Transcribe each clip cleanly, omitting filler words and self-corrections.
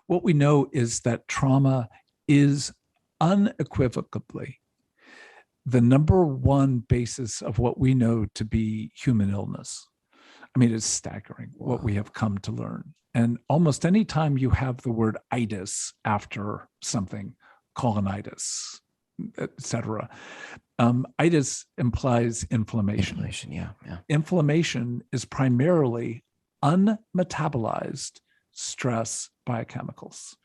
What we know is that trauma is unequivocally the number one basis of what we know to be human illness. I mean, it's staggering what we have come to learn. And almost any time you have the word itis after something, colonitis, etc., itis implies inflammation. Inflammation is primarily unmetabolized stress biochemicals.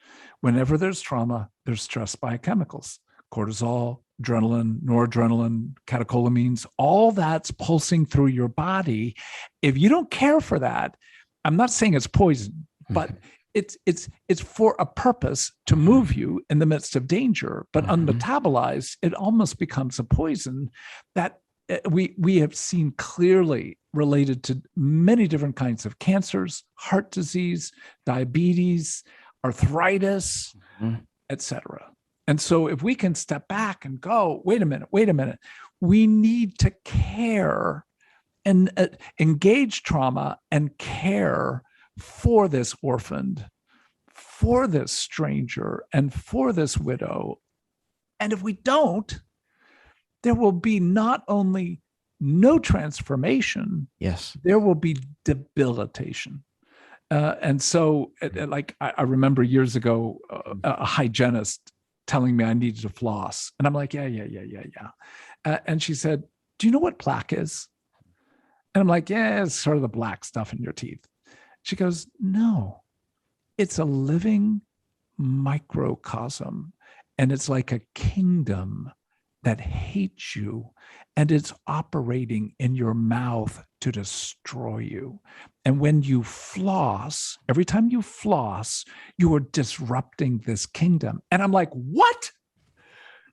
Whenever there's trauma, there's stress biochemicals. Cortisol, adrenaline, noradrenaline, catecholamines, all that's pulsing through your body. If you don't care for that, I'm not saying it's poison, but it's for a purpose to move you in the midst of danger. But unmetabolized, it almost becomes a poison that we have seen clearly related to many different kinds of cancers, heart disease, diabetes, arthritis, etc. And so if we can step back and go, wait a minute, we need to care and engage trauma and care for this orphaned, for this stranger, and for this widow. And if we don't, there will be not only no transformation, there will be debilitation. And so, like, I remember years ago, a hygienist telling me I needed to floss. And I'm like, yeah. And she said, do you know what plaque is? And I'm like, yeah, it's sort of the black stuff in your teeth. She goes, no, it's a living microcosm. And it's like a kingdom that hates you, and it's operating in your mouth to destroy you. And when you floss, every time you floss, you are disrupting this kingdom. And I'm like, what?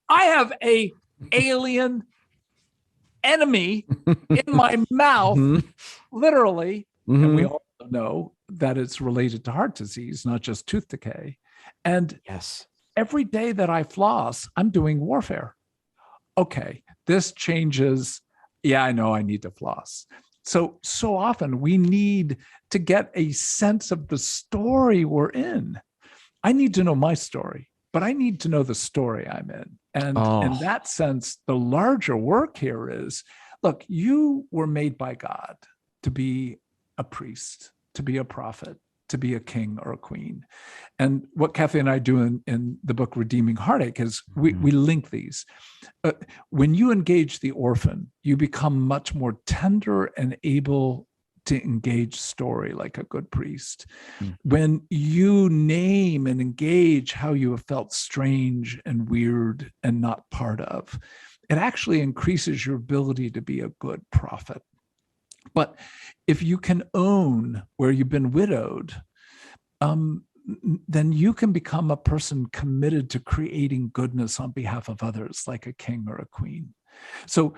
I have a alien enemy in my mouth, literally. And we all know that it's related to heart disease, not just tooth decay. And every day that I floss, I'm doing warfare. Okay, this changes. Yeah, I know I need to floss. So often we need to get a sense of the story we're in. I need to know my story, but I need to know the story I'm in. And in that sense, the larger work here is, look, you were made by God to be a priest, to be a prophet, to be a king or a queen. And what Kathy and I do in the book Redeeming Heartache is we link these. When you engage the orphan, you become much more tender and able to engage story like a good priest. When you name and engage how you have felt strange and weird and not part of, it actually increases your ability to be a good prophet. But if you can own where you've been widowed, then you can become a person committed to creating goodness on behalf of others, like a king or a queen. So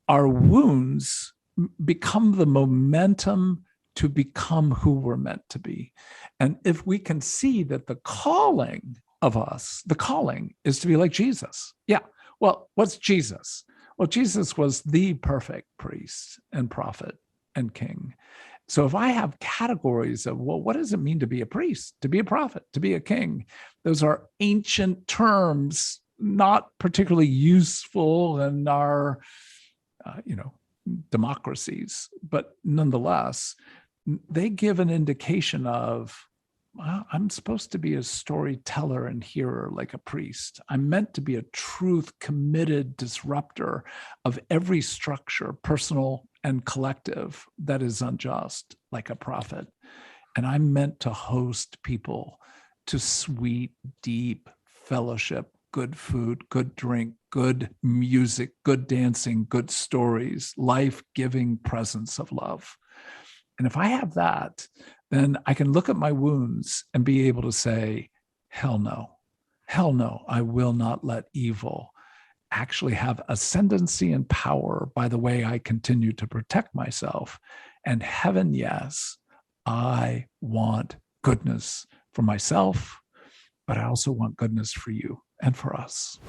our wounds become the momentum to become who we're meant to be. And if we can see that the calling of us, the calling is to be like Jesus. Yeah. Well, what's Jesus? Well, Jesus was the perfect priest and prophet and king. So if I have categories of, well, what does it mean to be a priest, to be a prophet, to be a king? Those are ancient terms, not particularly useful in our, democracies, but nonetheless, they give an indication of, well, I'm supposed to be a storyteller and hearer like a priest. I'm meant to be a truth committed disruptor of every structure, personal and collective, that is unjust, like a prophet. And I'm meant to host people to sweet, deep fellowship, good food, good drink, good music, good dancing, good stories, life-giving presence of love. And if I have that, then I can look at my wounds and be able to say, hell no, I will not let evil actually have ascendancy and power by the way I continue to protect myself. And heaven, yes, I want goodness for myself, but I also want goodness for you and for us.